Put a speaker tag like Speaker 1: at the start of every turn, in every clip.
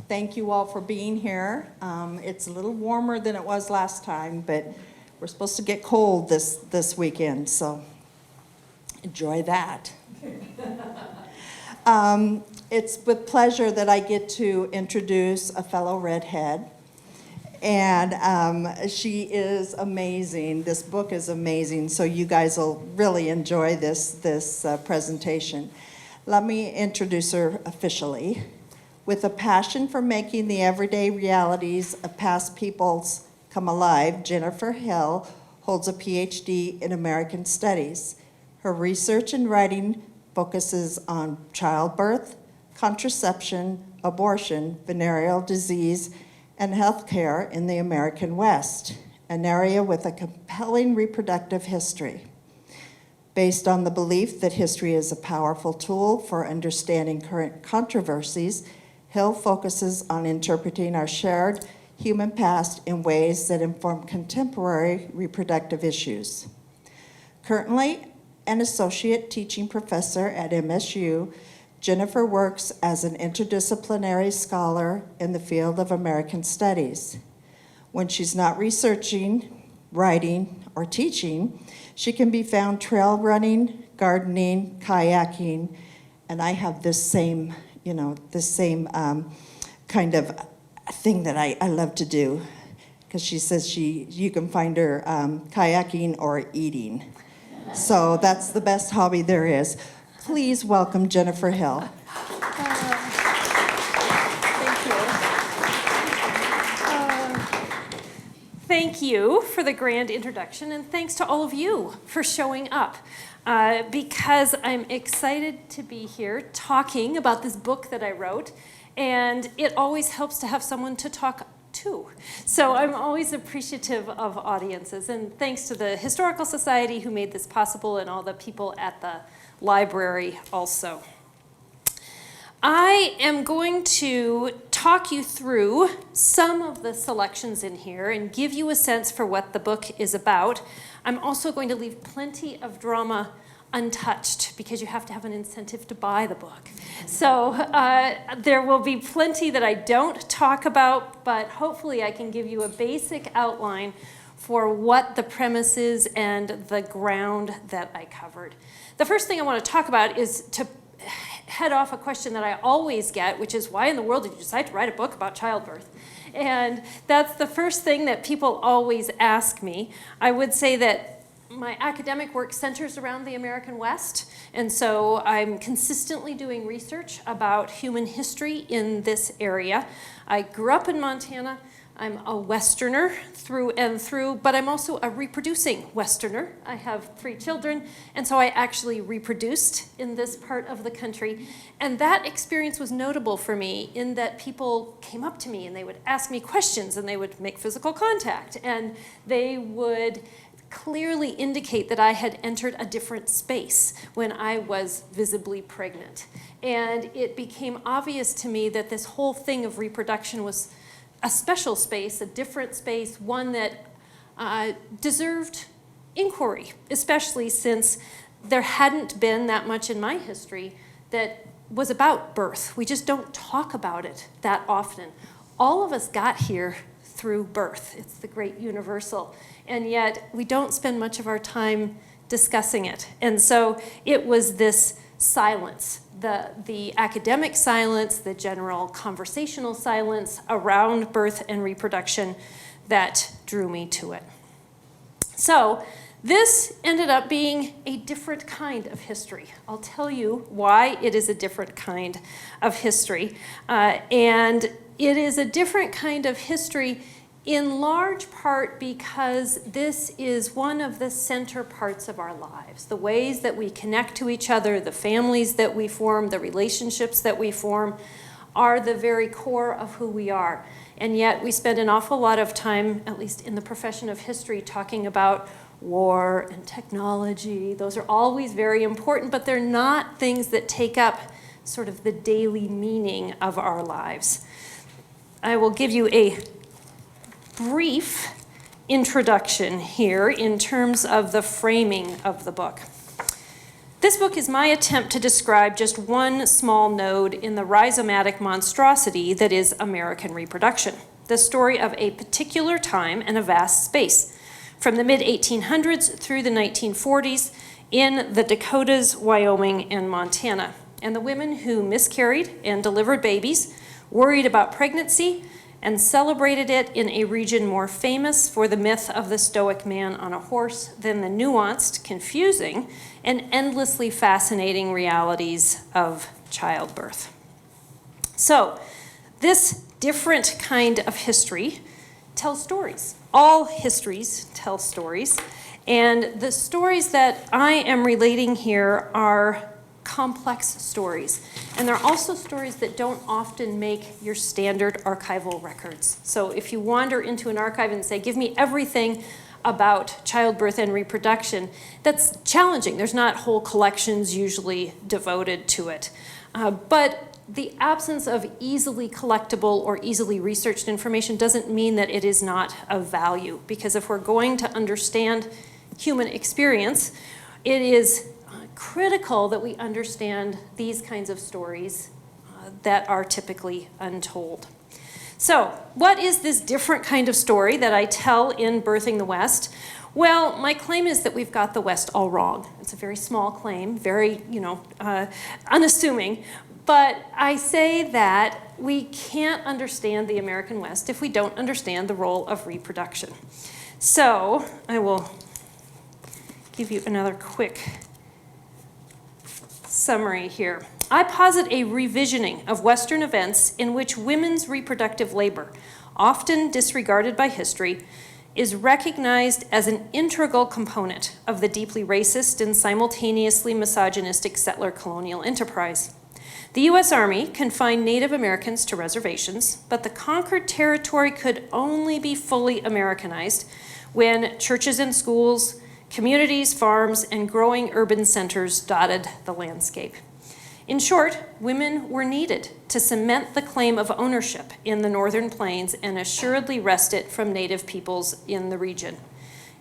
Speaker 1: Thank you all for being here. It's a little warmer than it was last time, but we're supposed to get cold this weekend, so enjoy that. It's with pleasure that I get to introduce a fellow redhead, and she is amazing. This book is amazing, so you guys will really enjoy this presentation. Let me introduce her officially. With a passion for making the everyday realities of past peoples come alive, Jennifer Hill holds a PhD in American Studies. Her research and writing focuses on childbirth, contraception, abortion, venereal disease, and healthcare in the American West, an area with a compelling reproductive history. Based on the belief that history is a powerful tool for understanding current controversies, Hill focuses on interpreting our shared human past in ways that inform contemporary reproductive issues. Currently an associate teaching professor at MSU, Jennifer works as an interdisciplinary scholar in the field of American Studies. When she's not researching, writing, or teaching, she can be found trail running, gardening, kayaking, and I have this same kind of thing that I love to do, because she says you can find her kayaking or eating. So that's the best hobby there is. Please welcome Jennifer Hill.
Speaker 2: Thank you. Thank you for the grand introduction, and thanks to all of you for showing up. Because I'm excited to be here talking about this book that I wrote, and it always helps to have someone to talk to. So I'm always appreciative of audiences, and thanks to the Historical Society who made this possible and all the people at the library also. I am going to talk you through some of the selections in here and give you a sense for what the book is about. I'm also going to leave plenty of drama untouched because you have to have an incentive to buy the book. So there will be plenty that I don't talk about, but hopefully I can give you a basic outline for what the premise is and the ground that I covered. The first thing I want to talk about is to head off a question that I always get, which is, why in the world did you decide to write a book about childbirth? And that's the first thing that people always ask me. I would say that my academic work centers around the American West, and so I'm consistently doing research about human history in this area. I grew up in Montana. I'm a Westerner through and through, but I'm also a reproducing Westerner. I have 3 children, and so I actually reproduced in this part of the country. And that experience was notable for me in that people came up to me and they would ask me questions and they would make physical contact and they would clearly indicate that I had entered a different space when I was visibly pregnant. And it became obvious to me that this whole thing of reproduction was a special space, a different space, one that deserved inquiry, especially since there hadn't been that much in my history that was about birth. We just don't talk about it that often. All of us got here through birth. It's the great universal. And yet we don't spend much of our time discussing it. And so it was this silence, the academic silence, the general conversational silence around birth and reproduction that drew me to it. So this ended up being a different kind of history. I'll tell you why it is a different kind of history. And it is a different kind of history in large part because this is one of the center parts of our lives. The ways that we connect to each other, the families that we form, the relationships that we form are the very core of who we are. And yet we spend an awful lot of time, at least in the profession of history, talking about war and technology. Those are always very important, but they're not things that take up sort of the daily meaning of our lives. I will give you a brief introduction here in terms of the framing of the book. This book is my attempt to describe just one small node in the rhizomatic monstrosity that is American reproduction, the story of a particular time and a vast space, from the mid-1800s through the 1940s in the Dakotas, Wyoming, and Montana, and the women who miscarried and delivered babies, worried about pregnancy, and celebrated it in a region more famous for the myth of the stoic man on a horse than the nuanced, confusing, and endlessly fascinating realities of childbirth. So, this different kind of history tells stories. All histories tell stories, and the stories that I am relating here are complex stories. And they're also stories that don't often make your standard archival records. So if you wander into an archive and say, give me everything about childbirth and reproduction, that's challenging. There's not whole collections usually devoted to it. But the absence of easily collectible or easily researched information doesn't mean that it is not of value. Because if we're going to understand human experience, it is critical that we understand these kinds of stories that are typically untold. So, what is this different kind of story that I tell in Birthing the West? Well, my claim is that we've got the West all wrong. It's a very small claim, very, unassuming, but I say that we can't understand the American West if we don't understand the role of reproduction. So, I will give you another quick summary here. I posit a revisioning of Western events in which women's reproductive labor, often disregarded by history, is recognized as an integral component of the deeply racist and simultaneously misogynistic settler colonial enterprise. The U.S. Army confined Native Americans to reservations, but the conquered territory could only be fully Americanized when churches and schools, communities, farms, and growing urban centers dotted the landscape. In short, women were needed to cement the claim of ownership in the Northern Plains and assuredly wrest it from Native peoples in the region.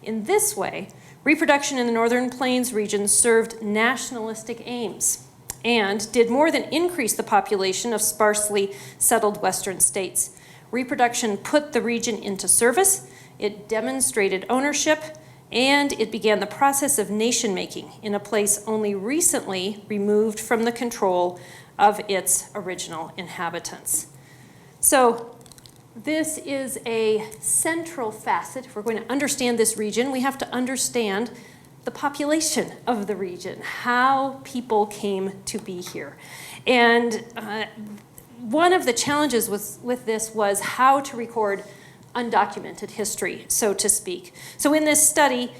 Speaker 2: In this way, reproduction in the Northern Plains region served nationalistic aims and did more than increase the population of sparsely settled Western states. Reproduction put the region into service, it demonstrated ownership, and it began the process of nation-making in a place only recently removed from the control of its original inhabitants. So this is a central facet. If we're going to understand this region, we have to understand the population of the region, how people came to be here. And one of the challenges with this was how to record undocumented history, so to speak. So in this study,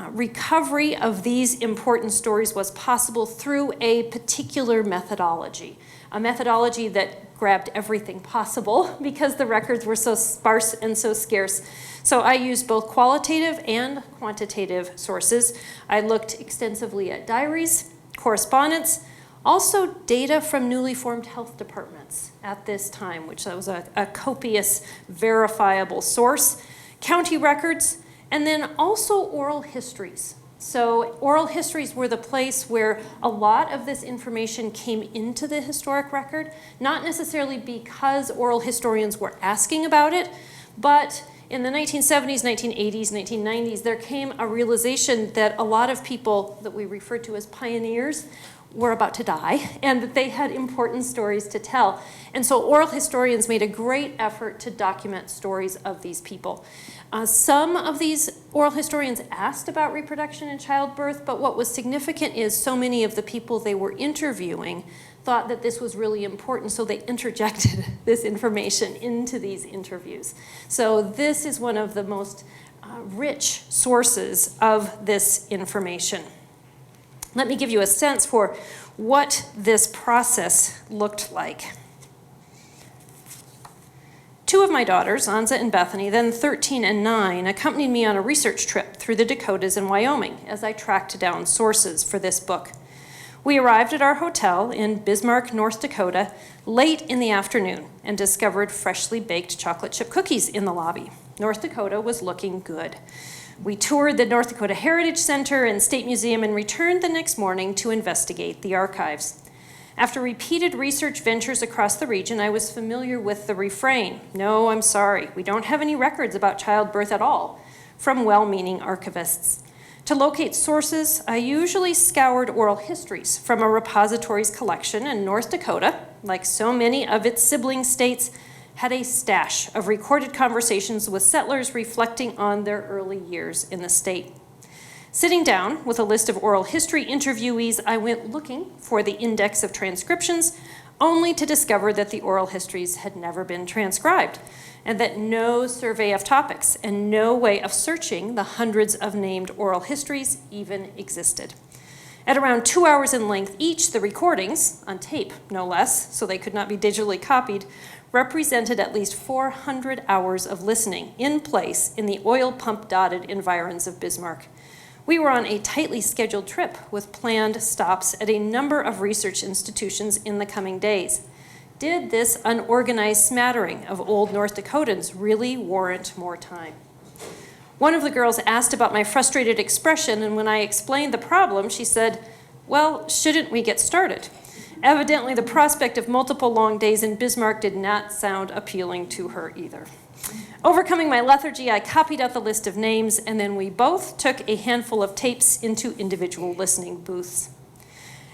Speaker 2: recovery of these important stories was possible through a particular methodology, a methodology that grabbed everything possible because the records were so sparse and so scarce. So I used both qualitative and quantitative sources. I looked extensively at diaries, correspondence, also data from newly formed health departments at this time, which was a copious, verifiable source, county records, and then also oral histories. So oral histories were the place where a lot of this information came into the historic record, not necessarily because oral historians were asking about it, but in the 1970s, 1980s, 1990s, there came a realization that a lot of people that we refer to as pioneers were about to die, and that they had important stories to tell. And so oral historians made a great effort to document stories of these people. Some of these oral historians asked about reproduction and childbirth, but what was significant is so many of the people they were interviewing thought that this was really important, so they interjected this information into these interviews. So this is one of the most rich sources of this information. Let me give you a sense for what this process looked like. Two of my daughters, Anza and Bethany, then 13 and 9, accompanied me on a research trip through the Dakotas and Wyoming as I tracked down sources for this book. We arrived at our hotel in Bismarck, North Dakota, late in the afternoon and discovered freshly baked chocolate chip cookies in the lobby. North Dakota was looking good. We toured the North Dakota Heritage Center and State Museum and returned the next morning to investigate the archives. After repeated research ventures across the region, I was familiar with the refrain, "No, I'm sorry, we don't have any records about childbirth at all," from well-meaning archivists. To locate sources, I usually scoured oral histories from a repository's collection, and North Dakota, like so many of its sibling states, had a stash of recorded conversations with settlers reflecting on their early years in the state. Sitting down with a list of oral history interviewees, I went looking for the index of transcriptions, only to discover that the oral histories had never been transcribed, and that no survey of topics and no way of searching the hundreds of named oral histories even existed. At around 2 hours in length each, the recordings, on tape no less, so they could not be digitally copied, represented at least 400 hours of listening in place in the oil pump-dotted environs of Bismarck. We were on a tightly scheduled trip with planned stops at a number of research institutions in the coming days. Did this unorganized smattering of old North Dakotans really warrant more time? One of the girls asked about my frustrated expression, and when I explained the problem, she said, "Well, shouldn't we get started?" Evidently, the prospect of multiple long days in Bismarck did not sound appealing to her either. Overcoming my lethargy, I copied out the list of names, and then we both took a handful of tapes into individual listening booths.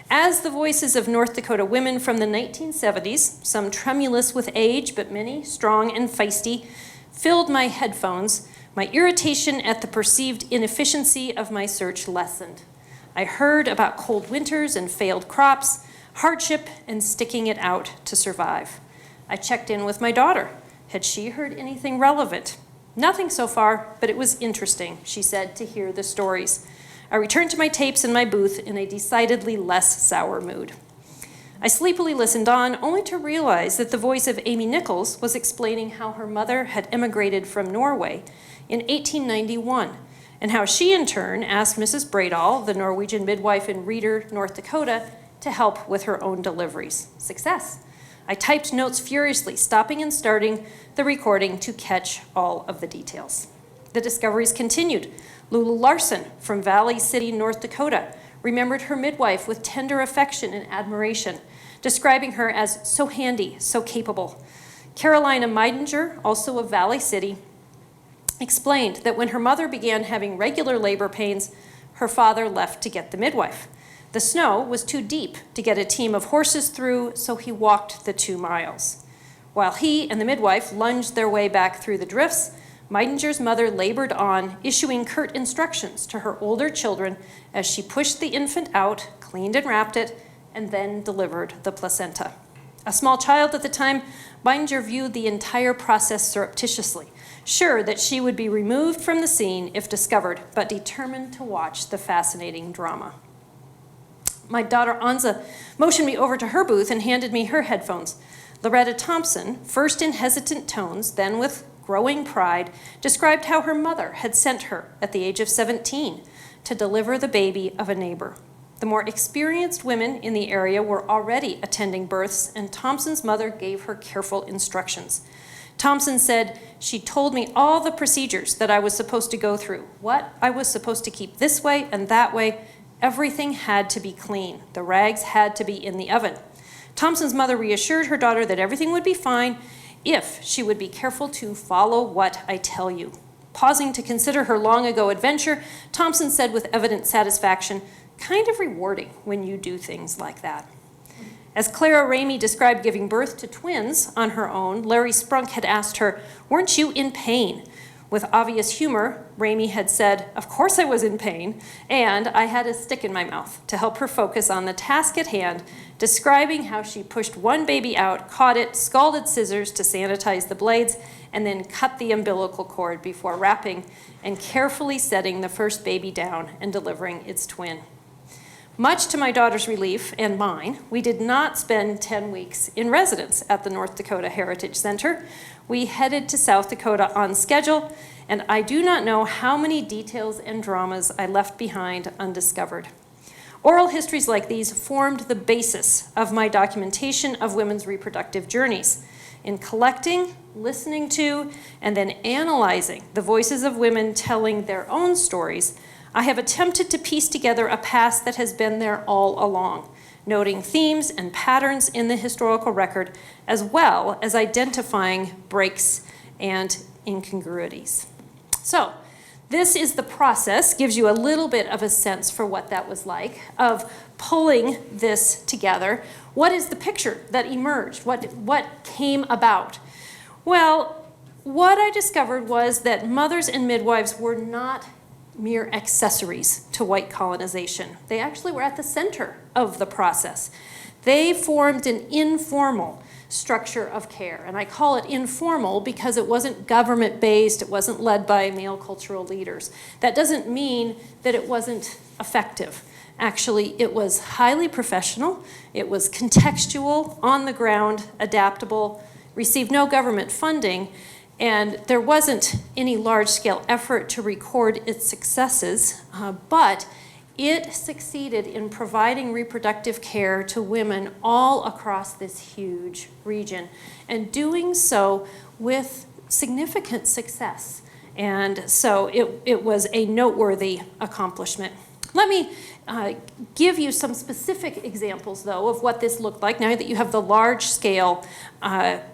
Speaker 2: As the voices of North Dakota women from the 1970s, some tremulous with age, but many strong and feisty, filled my headphones, my irritation at the perceived inefficiency of my search lessened. I heard about cold winters and failed crops, hardship, and sticking it out to survive. I checked in with my daughter. Had she heard anything relevant? Nothing so far, but it was interesting, she said, to hear the stories. I returned to my tapes in my booth in a decidedly less sour mood. I sleepily listened on, only to realize that the voice of Amy Nichols was explaining how her mother had emigrated from Norway in 1891, and how she in turn asked Mrs. Bradall, the Norwegian midwife in Reeder, North Dakota, to help with her own deliveries. Success. I typed notes furiously, stopping and starting the recording to catch all of the details. The discoveries continued. Lulu Larson from Valley City, North Dakota, remembered her midwife with tender affection and admiration, describing her as so handy, so capable. Carolina Meidinger, also of Valley City, explained that when her mother began having regular labor pains, her father left to get the midwife. The snow was too deep to get a team of horses through, so he walked the 2 miles. While he and the midwife lunged their way back through the drifts, Meidinger's mother labored on, issuing curt instructions to her older children as she pushed the infant out, cleaned and wrapped it, and then delivered the placenta. A small child at the time, Meidinger viewed the entire process surreptitiously, sure that she would be removed from the scene if discovered, but determined to watch the fascinating drama. My daughter Anza motioned me over to her booth and handed me her headphones. Loretta Thompson, first in hesitant tones, then with growing pride, described how her mother had sent her at the age of 17 to deliver the baby of a neighbor. The more experienced women in the area were already attending births, and Thompson's mother gave her careful instructions. Thompson said, "She told me all the procedures that I was supposed to go through, what I was supposed to keep this way and that way. Everything had to be clean. The rags had to be in the oven." Thompson's mother reassured her daughter that everything would be fine if she would be careful to follow what I tell you. Pausing to consider her long ago adventure, Thompson said with evident satisfaction, "Kind of rewarding when you do things like that." As Clara Ramey described giving birth to twins on her own, Larry Sprunk had asked her, "Weren't you in pain?" With obvious humor, Ramey had said, "Of course I was in pain," and I had a stick in my mouth to help her focus on the task at hand, describing how she pushed one baby out, caught it, scalded scissors to sanitize the blades, and then cut the umbilical cord before wrapping and carefully setting the first baby down and delivering its twin. Much to my daughter's relief and mine, we did not spend 10 weeks in residence at the North Dakota Heritage Center. We headed to South Dakota on schedule, and I do not know how many details and dramas I left behind undiscovered. Oral histories like these formed the basis of my documentation of women's reproductive journeys. in collecting, listening to, and then analyzing the voices of women telling their own stories, I have attempted to piece together a past that has been there all along, noting themes and patterns in the historical record, as well as identifying breaks and incongruities. So, this is the process, gives you a little bit of a sense for what that was like, of pulling this together. What is the picture that emerged? What came about? Well, what I discovered was that mothers and midwives were not mere accessories to white colonization. They actually were at the center of the process. They formed an informal structure of care, and I call it informal because it wasn't government-based, it wasn't led by male cultural leaders. That doesn't mean that it wasn't effective. Actually, it was highly professional, it was contextual, on the ground, adaptable, received no government funding, and there wasn't any large-scale effort to record its successes, but it succeeded in providing reproductive care to women all across this huge region, and doing so with significant success. And so it was a noteworthy accomplishment. Let me give you some specific examples, though, of what this looked like, now that you have the large-scale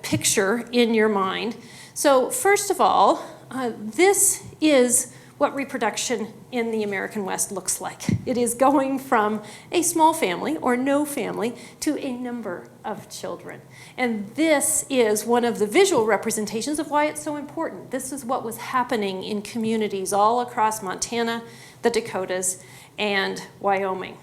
Speaker 2: picture in your mind. So first of all, this is what reproduction in the American West looks like. It is going from a small family or no family to a number of children. And this is one of the visual representations of why it's so important. This is what was happening in communities all across Montana, the Dakotas, and Wyoming.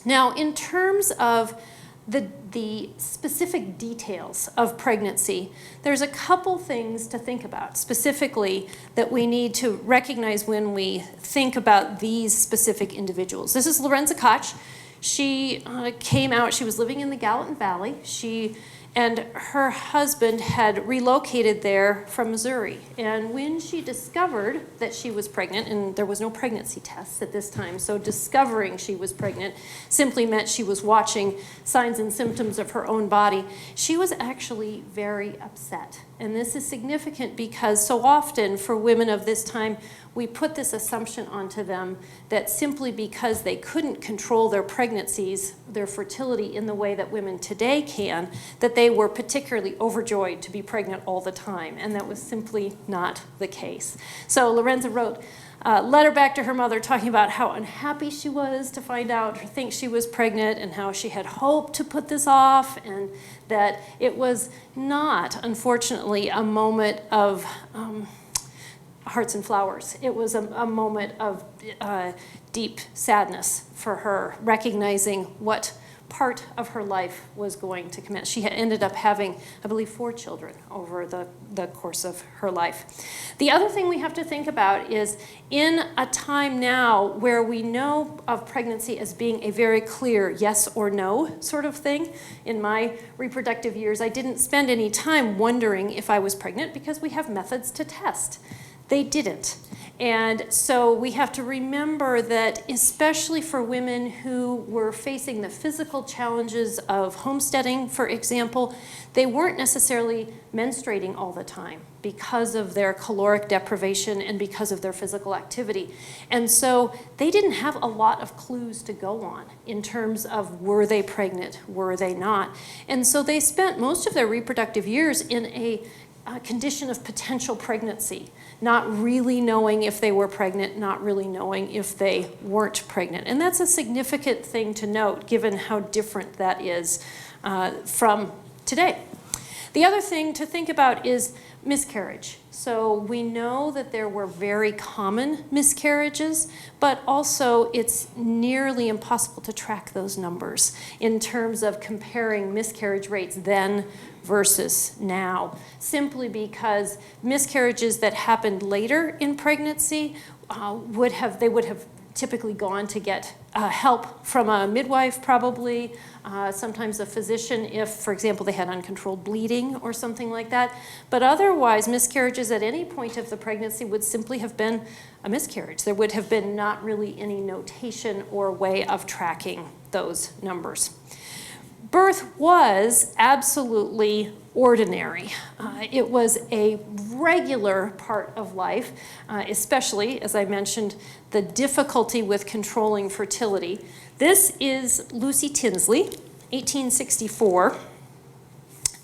Speaker 2: Now, in terms of the specific details of pregnancy, there's a couple things to think about specifically that we need to recognize when we think about these specific individuals. This is Lorenza Koch. She came out, she was living in the Gallatin Valley. She and her husband had relocated there from Missouri. And when she discovered that she was pregnant, and there was no pregnancy tests at this time, so discovering she was pregnant simply meant she was watching signs and symptoms of her own body, she was actually very upset. And this is significant because so often for women of this time, we put this assumption onto them that simply because they couldn't control their pregnancies, their fertility in the way that women today can, that they were particularly overjoyed to be pregnant all the time. And that was simply not the case. So Lorenza wrote a letter back to her mother talking about how unhappy she was to find out or think she was pregnant, and how she had hoped to put this off, and that it was not, unfortunately, a moment of hearts and flowers. It was a moment of deep sadness for her, recognizing what part of her life was going to commence. She had ended up having, I believe, 4 children over the course of her life. The other thing we have to think about is in a time now where we know of pregnancy as being a very clear yes or no sort of thing. In my reproductive years, I didn't spend any time wondering if I was pregnant because we have methods to test. They didn't. And so we have to remember that especially for women who were facing the physical challenges of homesteading, for example, they weren't necessarily menstruating all the time because of their caloric deprivation and because of their physical activity. And so they didn't have a lot of clues to go on in terms of were they pregnant, were they not. And so they spent most of their reproductive years in a condition of potential pregnancy, not really knowing if they were pregnant, not really knowing if they weren't pregnant. And that's a significant thing to note, given how different that is from today. The other thing to think about is miscarriage. So we know that there were very common miscarriages, but also it's nearly impossible to track those numbers in terms of comparing miscarriage rates then versus now, simply because miscarriages that happened later in pregnancy would have typically gone to get help from a midwife, probably, sometimes a physician if, for example, they had uncontrolled bleeding or something like that. But otherwise, miscarriages at any point of the pregnancy would simply have been a miscarriage. There would have been not really any notation or way of tracking those numbers. Birth was absolutely ordinary. It was a regular part of life, especially, as I mentioned, the difficulty with controlling fertility. This is Lucy Tinsley, 1864.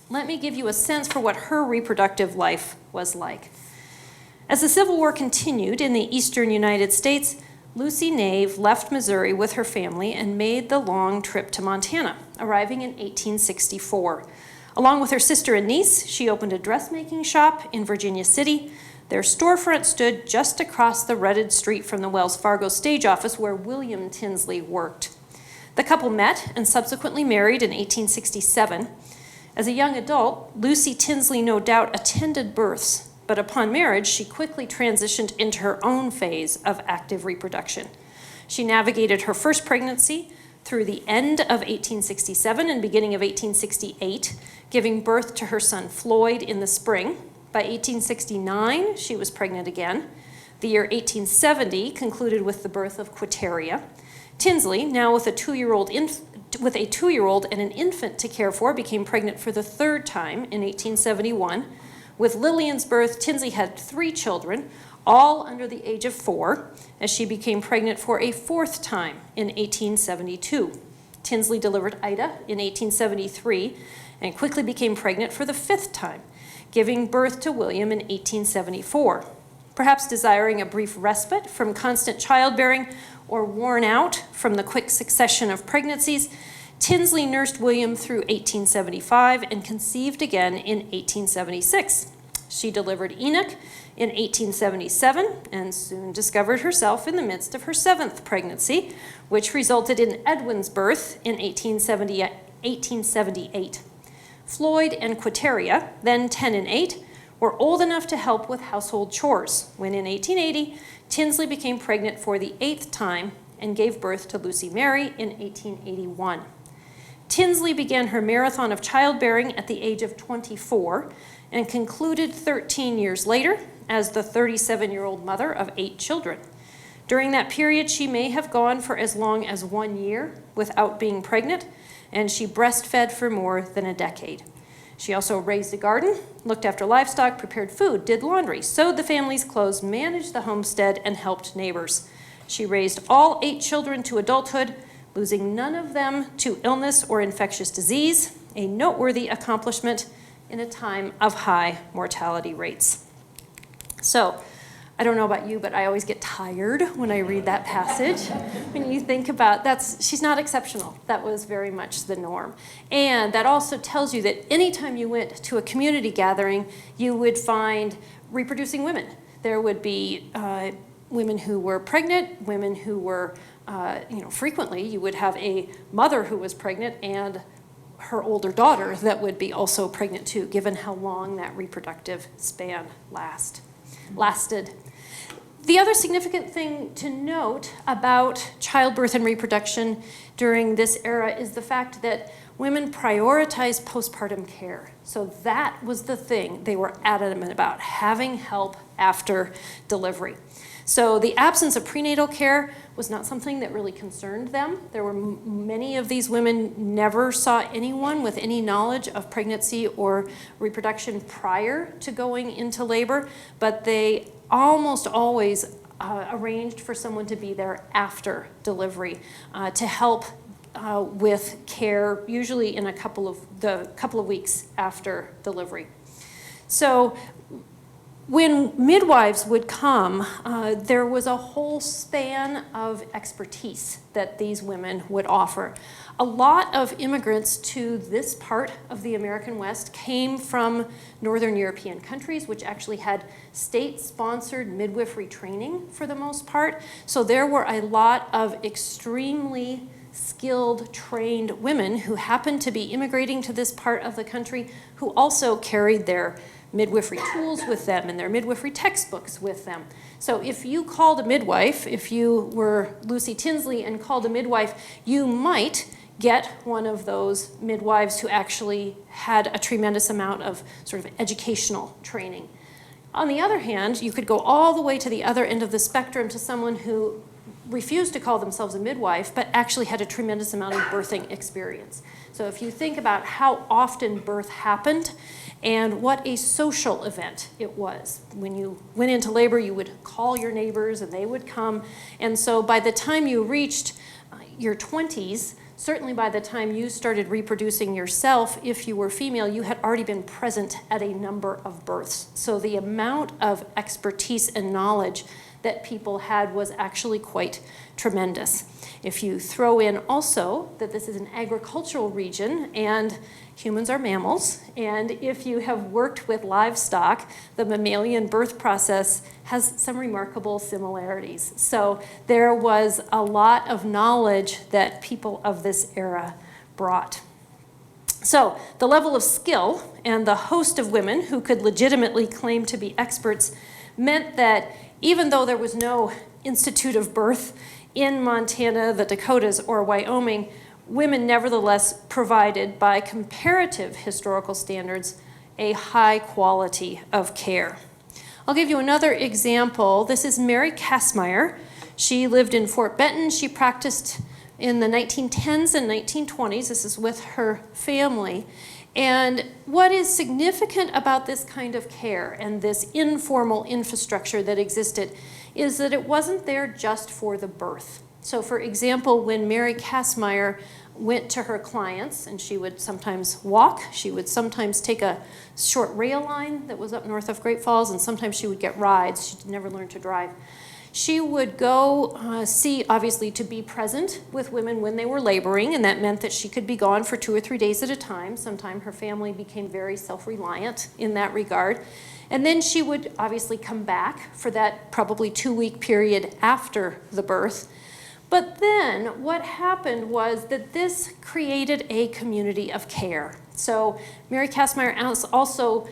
Speaker 2: Let me give you a sense for what her reproductive life was like. As the Civil War continued in the eastern United States, Lucy Nave left Missouri with her family and made the long trip to Montana, arriving in 1864. Along with her sister and niece, she opened a dressmaking shop in Virginia City. Their storefront stood just across the rutted street from the Wells Fargo stage office where William Tinsley worked. The couple met and subsequently married in 1867. As a young adult, Lucy Tinsley no doubt attended births, but upon marriage, she quickly transitioned into her own phase of active reproduction. She navigated her first pregnancy through the end of 1867 and beginning of 1868, giving birth to her son Floyd in the spring. By 1869, she was pregnant again. The year 1870 concluded with the birth of Quiteria. Tinsley, now with a two-year-old and an infant to care for, became pregnant for the third time in 1871. With Lillian's birth, Tinsley had 3 children, all under the age of 4, as she became pregnant for a 4th time in 1872. Tinsley delivered Ida in 1873 and quickly became pregnant for the 5th time, giving birth to William in 1874. Perhaps desiring a brief respite from constant childbearing or worn out from the quick succession of pregnancies, Tinsley nursed William through 1875 and conceived again in 1876. She delivered Enoch in 1877 and soon discovered herself in the midst of her 7th pregnancy, which resulted in Edwin's birth in 1878. Floyd and Quiteria, then 10 and 8, were old enough to help with household chores when in 1880, Tinsley became pregnant for the 8th time and gave birth to Lucy Mary in 1881. Tinsley began her marathon of childbearing at the age of 24 and concluded 13 years later as the 37-year-old mother of 8 children. During that period, she may have gone for as long as 1 year without being pregnant, and she breastfed for more than a decade. She also raised a garden, looked after livestock, prepared food, did laundry, sewed the family's clothes, managed the homestead, and helped neighbors. She raised all 8 children to adulthood, losing none of them to illness or infectious disease, a noteworthy accomplishment in a time of high mortality rates. So, I don't know about you, but I always get tired when I read that passage. When you think about, she's not exceptional. That was very much the norm. And that also tells you that anytime you went to a community gathering, you would find reproducing women. There would be women who were pregnant, women who were frequently you would have a mother who was pregnant and her older daughter that would be also pregnant too, given how long that reproductive span lasted. The other significant thing to note about childbirth and reproduction during this era is the fact that women prioritized postpartum care. So that was the thing they were adamant about, having help after delivery. So the absence of prenatal care was not something that really concerned them. There were many of these women never saw anyone with any knowledge of pregnancy or reproduction prior to going into labor, but they almost always arranged for someone to be there after delivery to help with care, usually in a couple of weeks after delivery. So when midwives would come, there was a whole span of expertise that these women would offer. A lot of immigrants to this part of the American West came from Northern European countries, which actually had state-sponsored midwifery training for the most part. So there were a lot of extremely skilled, trained women who happened to be immigrating to this part of the country who also carried their midwifery tools with them and their midwifery textbooks with them. So if you called a midwife, if you were Lucy Tinsley and called a midwife, you might get one of those midwives who actually had a tremendous amount of sort of educational training. On the other hand, you could go all the way to the other end of the spectrum to someone who refused to call themselves a midwife, but actually had a tremendous amount of birthing experience. So if you think about how often birth happened and what a social event it was. When you went into labor, you would call your neighbors and they would come. And so by the time you reached your 20s, certainly by the time you started reproducing yourself, if you were female, you had already been present at a number of births. So the amount of expertise and knowledge that people had was actually quite tremendous. If you throw in also that this is an agricultural region and humans are mammals, and if you have worked with livestock, the mammalian birth process has some remarkable similarities. So there was a lot of knowledge that people of this era brought. So the level of skill and the host of women who could legitimately claim to be experts meant that even though there was no institute of birth in Montana, the Dakotas, or Wyoming, women nevertheless provided, by comparative historical standards, a high quality of care. I'll give you another example. This is Mary Kastmeyer. She lived in Fort Benton. She practiced in the 1910s and 1920s. This is with her family. And what is significant about this kind of care and this informal infrastructure that existed is that it wasn't there just for the birth. So for example, when Mary Kastmeyer went to her clients, and she would sometimes walk, she would sometimes take a short rail line that was up north of Great Falls, and sometimes she would get rides. She never learned to drive. She would go see, obviously, to be present with women when they were laboring, and that meant that she could be gone for 2 or 3 days at a time. Sometimes her family became very self-reliant in that regard. And then she would obviously come back for that probably 2-week period after the birth. But then what happened was that this created a community of care. So Mary Kastmeyer also,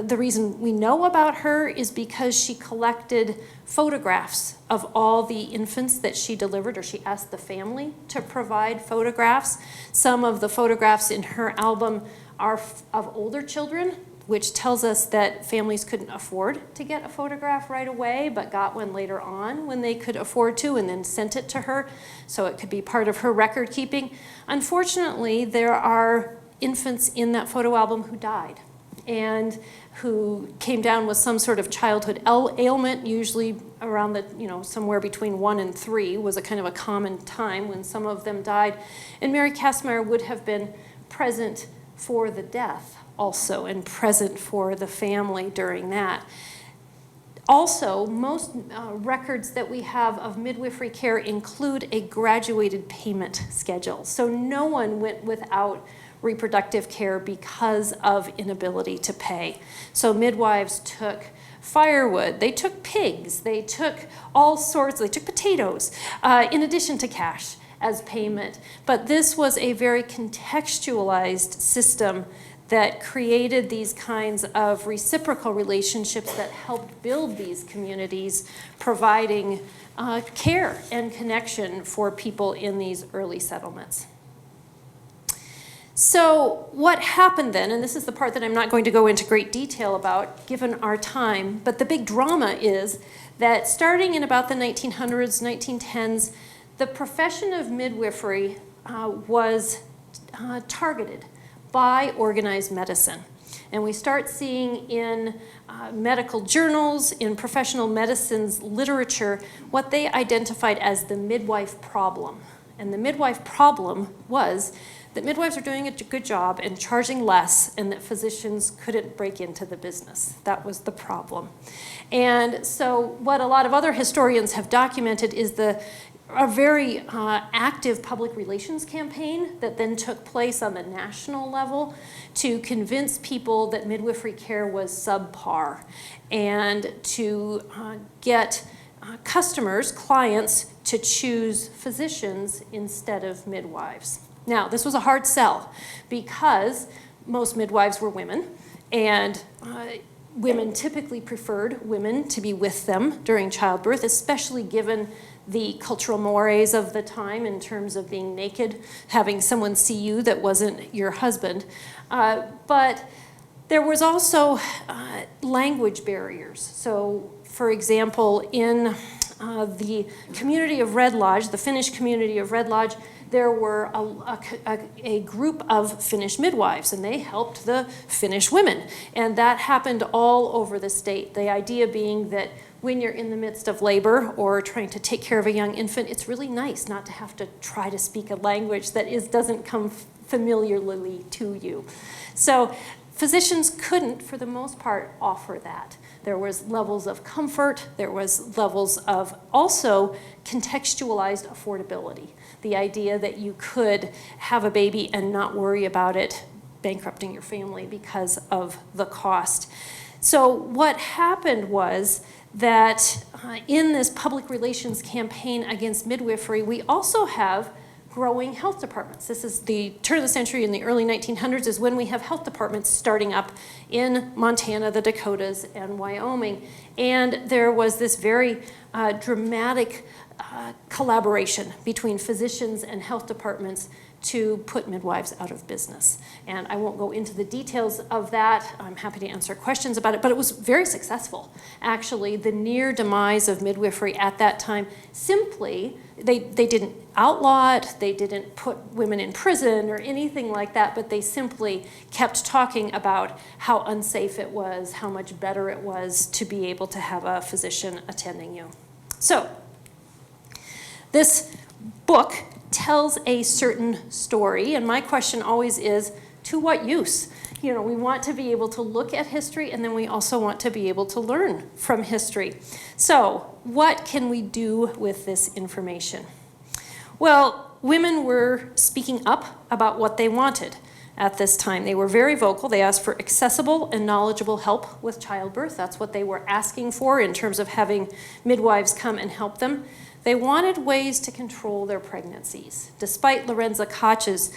Speaker 2: the reason we know about her is because she collected photographs of all the infants that she delivered, or she asked the family to provide photographs. Some of the photographs in her album are of older children, which tells us that families couldn't afford to get a photograph right away, but got one later on when they could afford to, and then sent it to her so it could be part of her record keeping. Unfortunately, there are infants in that photo album who died and who came down with some sort of childhood ailment, usually around the, somewhere between 1 and 3 was a kind of a common time when some of them died. And Mary Kastmeyer would have been present for the death also, and present for the family during that. Also, most records that we have of midwifery care include a graduated payment schedule. So no one went without reproductive care because of inability to pay. So midwives took firewood, they took pigs, they took all sorts, they took potatoes, in addition to cash as payment. But this was a very contextualized system that created these kinds of reciprocal relationships that helped build these communities, providing care and connection for people in these early settlements. So what happened then, and this is the part that I'm not going to go into great detail about given our time, but the big drama is that starting in about the 1900s, 1910s, the profession of midwifery was targeted by organized medicine. And we start seeing in medical journals, in professional medicine's literature, what they identified as the midwife problem. And the midwife problem was that midwives are doing a good job and charging less, and that physicians couldn't break into the business. That was the problem. And so what a lot of other historians have documented is a very active public relations campaign that then took place on the national level to convince people that midwifery care was subpar, and to get customers, clients, to choose physicians instead of midwives. Now, this was a hard sell because most midwives were women, and women typically preferred women to be with them during childbirth, especially given the cultural mores of the time in terms of being naked, having someone see you that wasn't your husband. But there was also language barriers. So, for example, in the community of Red Lodge, the Finnish community of Red Lodge, there were a group of Finnish midwives, and they helped the Finnish women. And that happened all over the state. The idea being that when you're in the midst of labor or trying to take care of a young infant, it's really nice not to have to try to speak a language that doesn't come familiarly to you. So physicians couldn't, for the most part, offer that. There was levels of comfort, there was levels of also contextualized affordability. The idea that you could have a baby and not worry about it bankrupting your family because of the cost. So what happened was that in this public relations campaign against midwifery, we also have growing health departments. This is the turn of the century, in the early 1900s is when we have health departments starting up in Montana, the Dakotas, and Wyoming. And there was this very dramatic collaboration between physicians and health departments to put midwives out of business. And I won't go into the details of that. I'm happy to answer questions about it, but it was very successful. Actually, the near demise of midwifery at that time, simply, they didn't outlaw it, they didn't put women in prison or anything like that, but they simply kept talking about how unsafe it was, how much better it was to be able to have a physician attending you. So, this book tells a certain story, and my question always is, to what use? You know, we want to be able to look at history, and then we also want to be able to learn from history. So, what can we do with this information? Well, women were speaking up about what they wanted at this time. They were very vocal. They asked for accessible and knowledgeable help with childbirth. That's what they were asking for in terms of having midwives come and help them. They wanted ways to control their pregnancies. Despite Lorenza Koch's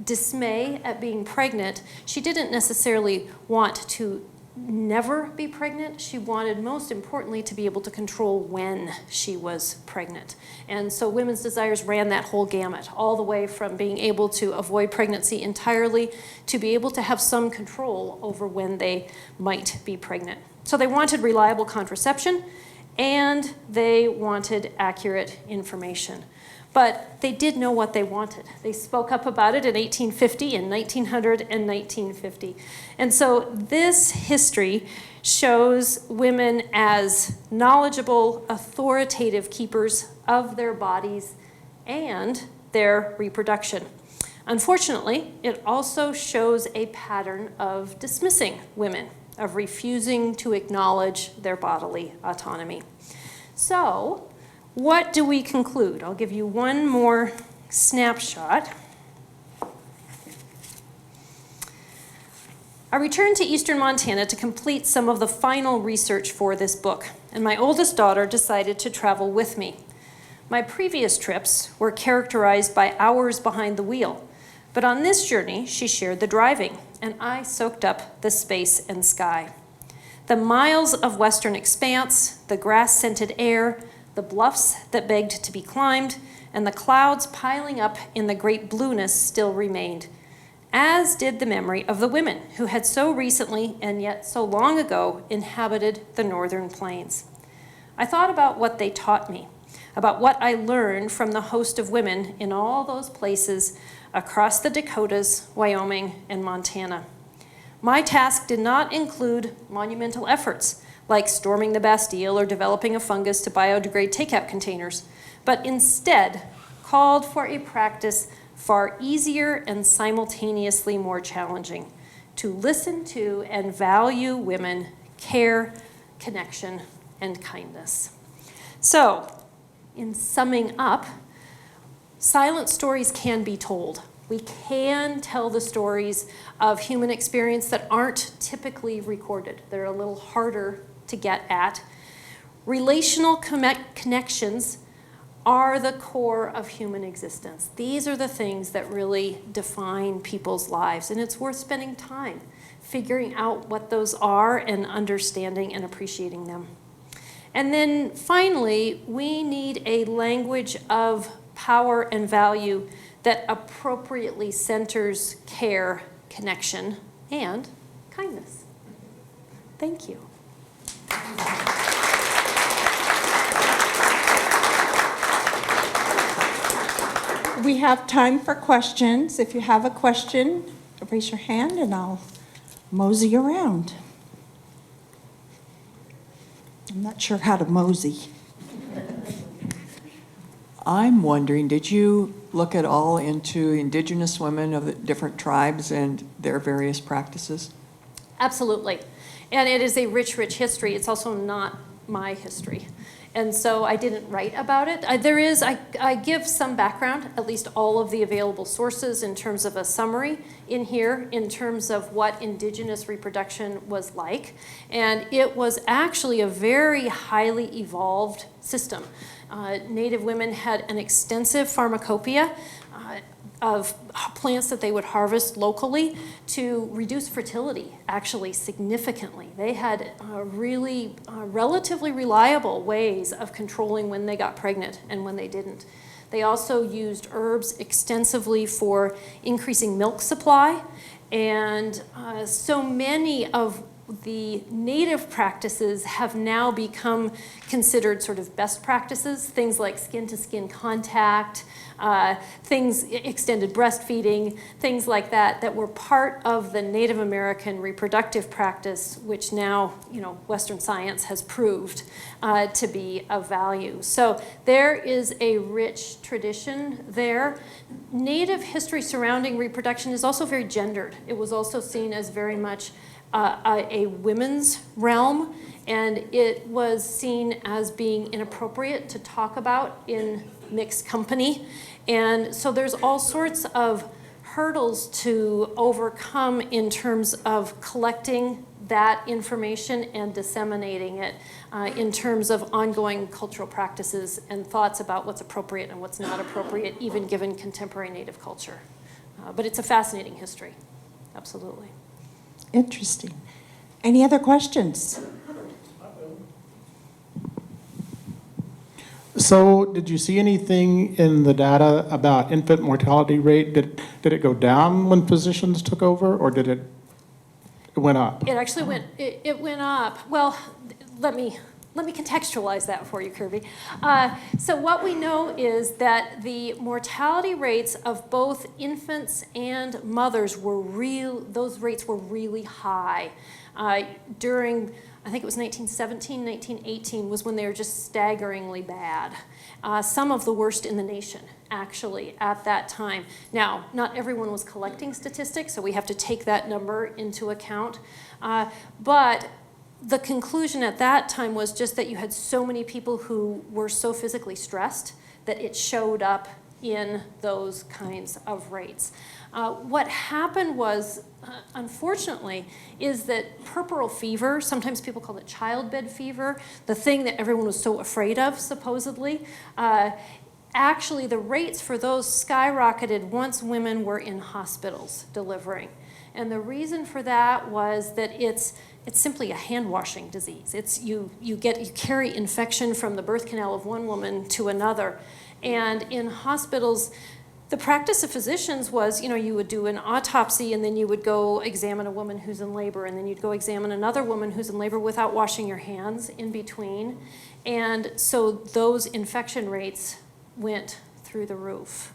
Speaker 2: dismay at being pregnant, she didn't necessarily want to never be pregnant. She wanted, most importantly, to be able to control when she was pregnant. And so women's desires ran that whole gamut, all the way from being able to avoid pregnancy entirely to be able to have some control over when they might be pregnant. So they wanted reliable contraception, and they wanted accurate information. But they did know what they wanted. They spoke up about it in 1850, in 1900, and 1950. And so this history shows women as knowledgeable, authoritative keepers of their bodies and their reproduction. Unfortunately, it also shows a pattern of dismissing women, of refusing to acknowledge their bodily autonomy. So, what do we conclude? I'll give you one more snapshot. I returned to eastern Montana to complete some of the final research for this book, and my oldest daughter decided to travel with me. My previous trips were characterized by hours behind the wheel, but on this journey, she shared the driving, and I soaked up the space and sky. The miles of western expanse, the grass-scented air, the bluffs that begged to be climbed, and the clouds piling up in the great blueness still remained, as did the memory of the women who had so recently and yet so long ago inhabited the northern plains. I thought about what they taught me, about what I learned from the host of women in all those places across the Dakotas, Wyoming, and Montana. My task did not include monumental efforts like storming the Bastille or developing a fungus to biodegrade takeout containers, but instead called for a practice far easier and simultaneously more challenging: to listen to and value women, care, connection, and kindness. So, in summing up, silent stories can be told. We can tell the stories of human experience that aren't typically recorded. They're a little harder to get at. Relational connections are the core of human existence. These are the things that really define people's lives, and it's worth spending time figuring out what those are and understanding and appreciating them. And then finally, we need a language of power and value that appropriately centers care, connection, and kindness. Thank you.
Speaker 1: we have time for questions. If you have a question, raise your hand and I'll mosey around. I'm not sure how to mosey.
Speaker 3: I'm wondering, did you look at all into indigenous women of the different tribes and their various practices?
Speaker 2: Absolutely. And it is a rich, rich history. It's also not my history. And so I didn't write about it. I give some background, at least all of the available sources in terms of a summary in here, in terms of what indigenous reproduction was like. And it was actually a very highly evolved system. Native women had an extensive pharmacopoeia of plants that they would harvest locally to reduce fertility, actually significantly. They had really relatively reliable ways of controlling when they got pregnant and when they didn't. They also used herbs extensively for increasing milk supply, and so many of the native practices have now become considered sort of best practices, things like skin-to-skin contact, extended breastfeeding, things like that, that were part of the Native American reproductive practice, which now, Western science has proved to be of value. So there is a rich tradition there. Native history surrounding reproduction is also very gendered. It was also seen as very much a women's realm, and it was seen as being inappropriate to talk about in mixed company. And so there's all sorts of hurdles to overcome in terms of collecting that information and disseminating it in terms of ongoing cultural practices and thoughts about what's appropriate and what's not appropriate, even given contemporary Native culture. But it's a fascinating history, absolutely.
Speaker 1: Interesting. Any other questions?
Speaker 4: So did you see anything in the data about infant mortality rate? Did it go down when physicians took over, or did it went up?
Speaker 2: It actually went up. Well, let me contextualize that for you, Kirby. So what we know is that the mortality rates of both infants and mothers those rates were really high. During, I think it was 1917, 1918 was when they were just staggeringly bad. Some of the worst in the nation, actually, at that time. Now, not everyone was collecting statistics, so we have to take that number into account. But the conclusion at that time was just that you had so many people who were so physically stressed that it showed up in those kinds of rates. What happened was, unfortunately, is that puerperal fever, sometimes people call it childbed fever, the thing that everyone was so afraid of, supposedly, actually the rates for those skyrocketed once women were in hospitals delivering. And the reason for that was that it's simply a hand-washing disease. It's you carry infection from the birth canal of one woman to another. And in hospitals, the practice of physicians was, you would do an autopsy and then you would go examine a woman who's in labor, and then you'd go examine another woman who's in labor without washing your hands in between. And so those infection rates went through the roof.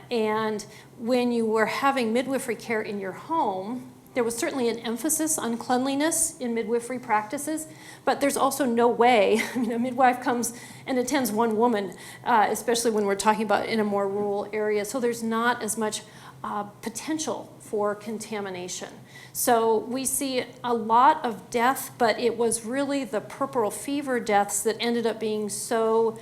Speaker 2: And when you were having midwifery care in your home, there was certainly an emphasis on cleanliness in midwifery practices, but there's also no way, a midwife comes and attends one woman, especially when we're talking about in a more rural area, so there's not as much potential for contamination. So we see a lot of death, but it was really the puerperal fever deaths that ended up being so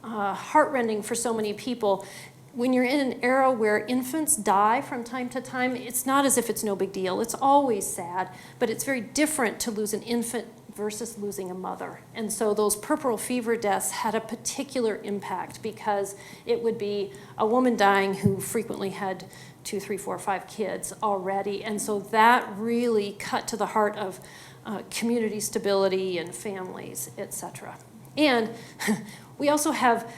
Speaker 2: heartrending for so many people. When you're in an era where infants die from time to time, it's not as if it's no big deal. It's always sad, but it's very different to lose an infant versus losing a mother. And so those puerperal fever deaths had a particular impact because it would be a woman dying who frequently had 2, 3, 4, 5 kids already. And so that really cut to the heart of community stability and families, etc. And we also have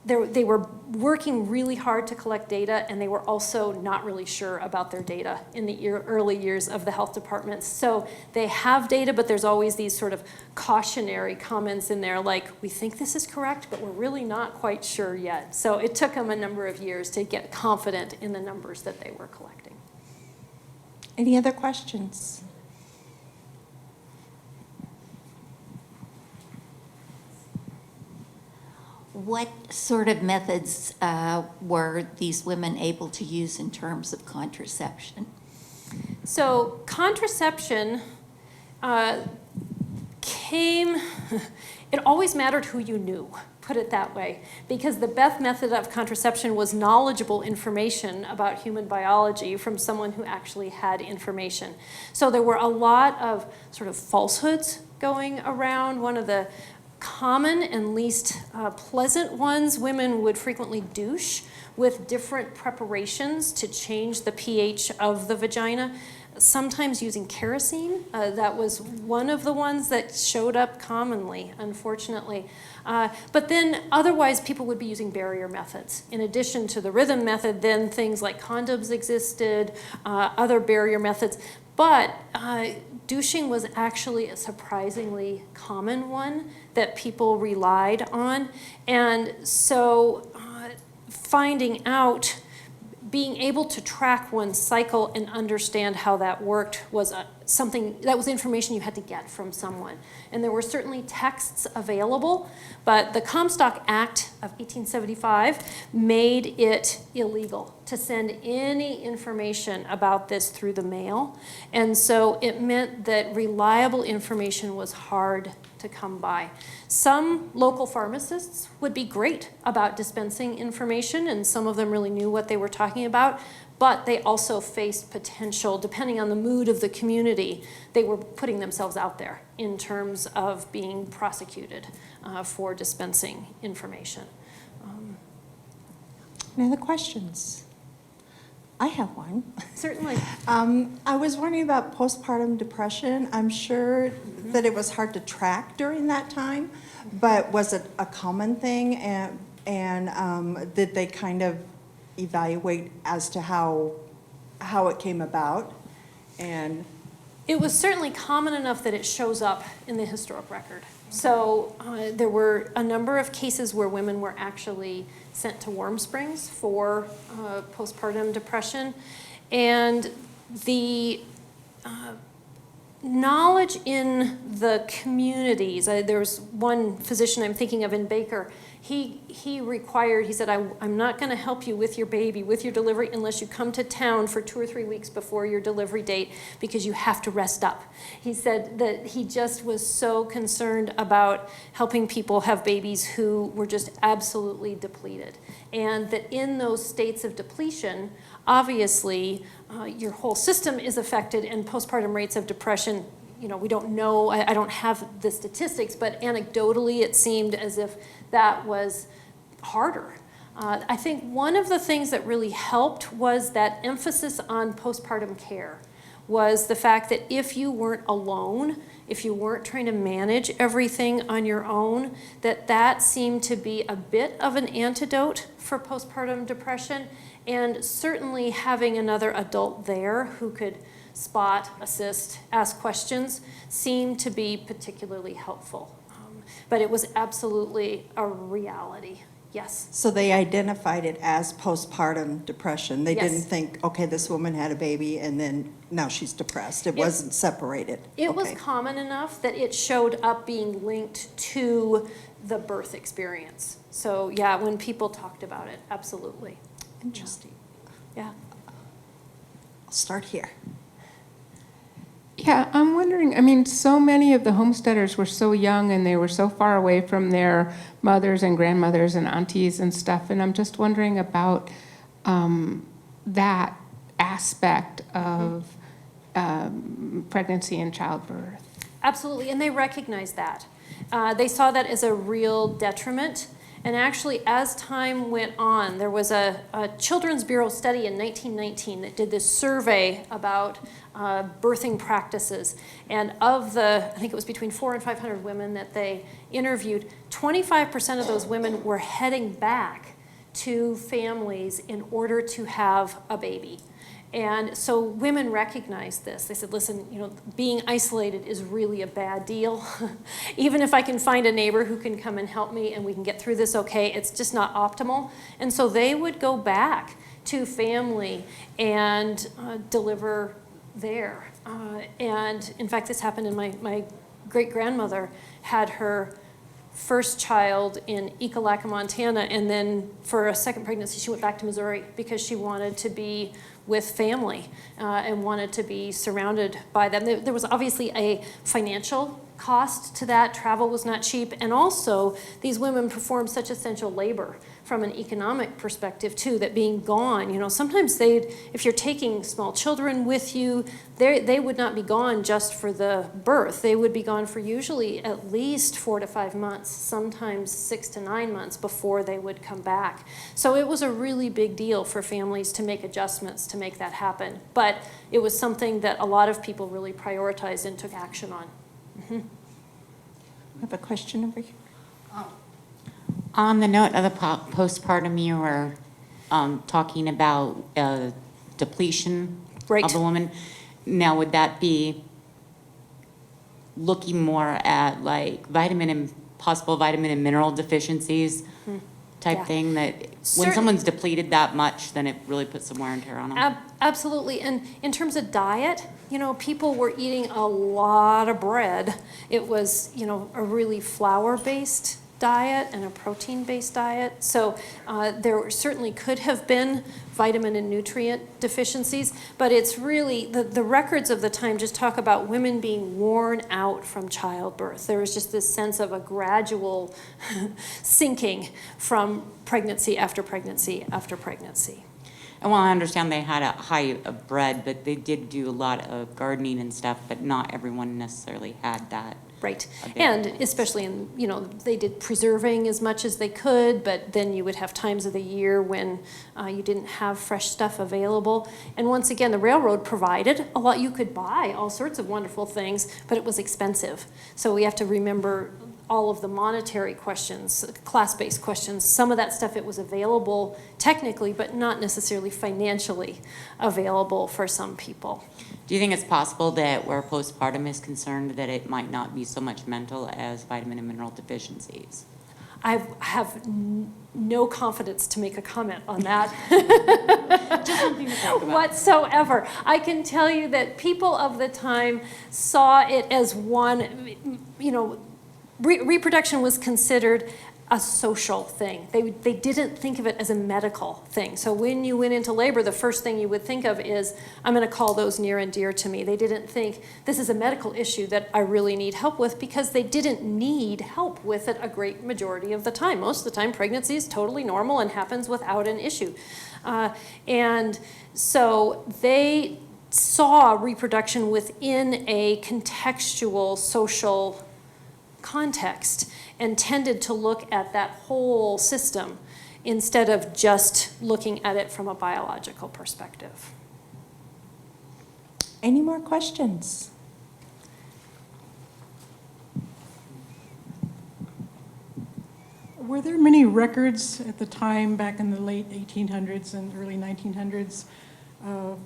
Speaker 2: they were working really hard to collect data, and they were also not really sure about their data in the early years of the health departments. So they have data, but there's always these sort of cautionary comments in there like, we think this is correct, but we're really not quite sure yet. So it took them a number of years to get confident in the numbers that they were collecting.
Speaker 1: Any other questions?
Speaker 5: What sort of methods were these women able to use in terms of contraception?
Speaker 2: So contraception came, it always mattered who you knew, put it that way, because the best method of contraception was knowledgeable information about human biology from someone who actually had information. So there were a lot of sort of falsehoods going around. One of the common and least pleasant ones, women would frequently douche with different preparations to change the pH of the vagina, sometimes using kerosene. That was one of the ones that showed up commonly, unfortunately. But then otherwise people would be using barrier methods. In addition to the rhythm method, then things like condoms existed, other barrier methods. But douching was actually a surprisingly common one that people relied on. And so finding out, being able to track one's cycle and understand how that worked was something, that was information you had to get from someone. And there were certainly texts available, but the Comstock Act of 1875 made it illegal to send any information about this through the mail. And so it meant that reliable information was hard to come by. Some local pharmacists would be great about dispensing information, and some of them really knew what they were talking about, but they also faced potential, depending on the mood of the community, they were putting themselves out there in terms of being prosecuted for dispensing information.
Speaker 1: Any other questions? I have one.
Speaker 2: Certainly.
Speaker 1: I was wondering about postpartum depression. I'm sure that it was hard to track during that time, but was it a common thing? And did they kind of evaluate as to how it came about? And
Speaker 2: it was certainly common enough that it shows up in the historic record. So there were a number of cases where women were actually sent to Warm Springs for postpartum depression. And the knowledge in the communities, there was one physician I'm thinking of in Baker, he said, I'm not going to help you with your baby, with your delivery, unless you come to town for 2 or 3 weeks before your delivery date, because you have to rest up. He said that he just was so concerned about helping people have babies who were just absolutely depleted. And that in those states of depletion, obviously, your whole system is affected, and postpartum rates of depression, you know, we don't know, I don't have the statistics, but anecdotally it seemed as if that was harder. I think one of the things that really helped was that emphasis on postpartum care, was the fact that if you weren't alone, if you weren't trying to manage everything on your own, that seemed to be a bit of an antidote for postpartum depression, and certainly having another adult there who could spot, assist, ask questions seemed to be particularly helpful. But it was absolutely a reality, yes.
Speaker 1: so they identified it as postpartum depression. They
Speaker 2: Yes.
Speaker 1: didn't think, okay, this woman had a baby and then now she's depressed. It wasn't separated.
Speaker 2: It was
Speaker 1: Okay.
Speaker 2: common enough that it showed up being linked to the birth experience. So yeah, when people talked about it, absolutely.
Speaker 1: Interesting.
Speaker 2: Yeah.
Speaker 1: I'll start here.
Speaker 6: Yeah, I'm wondering, I mean, so many of the homesteaders were so young and they were so far away from their mothers and grandmothers and aunties and stuff, and I'm just wondering about that aspect of pregnancy and childbirth.
Speaker 2: Absolutely, and they recognized that. They saw that as a real detriment, And actually, as time went on, there was a Children's Bureau study in 1919 that did this survey about birthing practices. And of the, I think it was between 400 and 500 women that they interviewed, 25% of those women were heading back to families in order to have a baby. And so women recognized this. They said, listen, you know, being isolated is really a bad deal. Even if I can find a neighbor who can come and help me and we can get through this okay, it's just not optimal. And so they would go back to family and deliver there. And in fact, this happened in my great-grandmother had her first child in Ekalaka, Montana, and then for a second pregnancy, she went back to Missouri because she wanted to be with family and wanted to be surrounded by them. There was obviously a financial cost to that. Travel was not cheap. And also, these women performed such essential labor from an economic perspective, too, that being gone, you know, sometimes if you're taking small children with you, they would not be gone just for the birth. They would be gone for usually at least 4 to 5 months, sometimes 6 to 9 months before they would come back. So it was a really big deal for families to make adjustments to make that happen. But it was something that a lot of people really prioritized and took action on.
Speaker 1: I have a question over here.
Speaker 7: On the note of the postpartum, you were talking about depletion
Speaker 2: Right.
Speaker 7: of a woman. Now, would that be looking more at like possible vitamin and mineral deficiencies type
Speaker 2: Yeah.
Speaker 7: thing, that when
Speaker 2: Certain-
Speaker 7: someone's depleted that much, then it really puts some wear and tear on them?
Speaker 2: Absolutely. And in terms of diet, you know, people were eating a lot of bread. It was, you know, a really flour-based diet and a protein-based diet. So there certainly could have been vitamin and nutrient deficiencies, but it's really, the records of the time just talk about women being worn out from childbirth. There was just this sense of a gradual sinking from pregnancy after pregnancy after pregnancy.
Speaker 7: And while I understand they had a high of bread, but they did do a lot of gardening and stuff, but not everyone necessarily had that.
Speaker 2: Right,
Speaker 7: available.
Speaker 2: and especially in, you know, they did preserving as much as they could, but then you would have times of the year when you didn't have fresh stuff available. And once again, the railroad provided a lot. You could buy all sorts of wonderful things, but it was expensive. So we have to remember all of the monetary questions, class-based questions. Some of that stuff, it was available technically, but not necessarily financially available for some people.
Speaker 7: Do you think it's possible that where postpartum is concerned, that it might not be so much mental as vitamin and mineral deficiencies?
Speaker 2: I have no confidence to make a comment on that.
Speaker 7: Just something to talk about.
Speaker 2: Whatsoever. I can tell you that people of the time saw it as one, you know, reproduction was considered a social thing. They didn't think of it as a medical thing. So when you went into labor, the first thing you would think of is, I'm going to call those near and dear to me. They didn't think, this is a medical issue that I really need help with, because they didn't need help with it a great majority of the time. Most of the time, pregnancy is totally normal and happens without an issue. And so they saw reproduction within a contextual social context and tended to look at that whole system instead of just looking at it from a biological perspective.
Speaker 1: Any more questions?
Speaker 8: Were there many records at the time, back in the late 1800s and early 1900s, of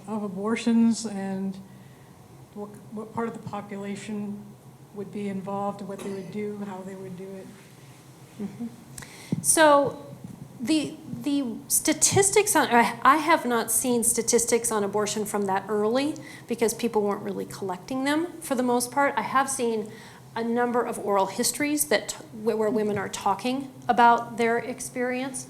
Speaker 8: abortions, and what part of the population would be involved, what they would do, how they would do it?
Speaker 2: Mm-hmm. So the statistics on, I have not seen statistics on abortion from that early because people weren't really collecting them for the most part. I have seen a number of oral histories that where women are talking about their experience.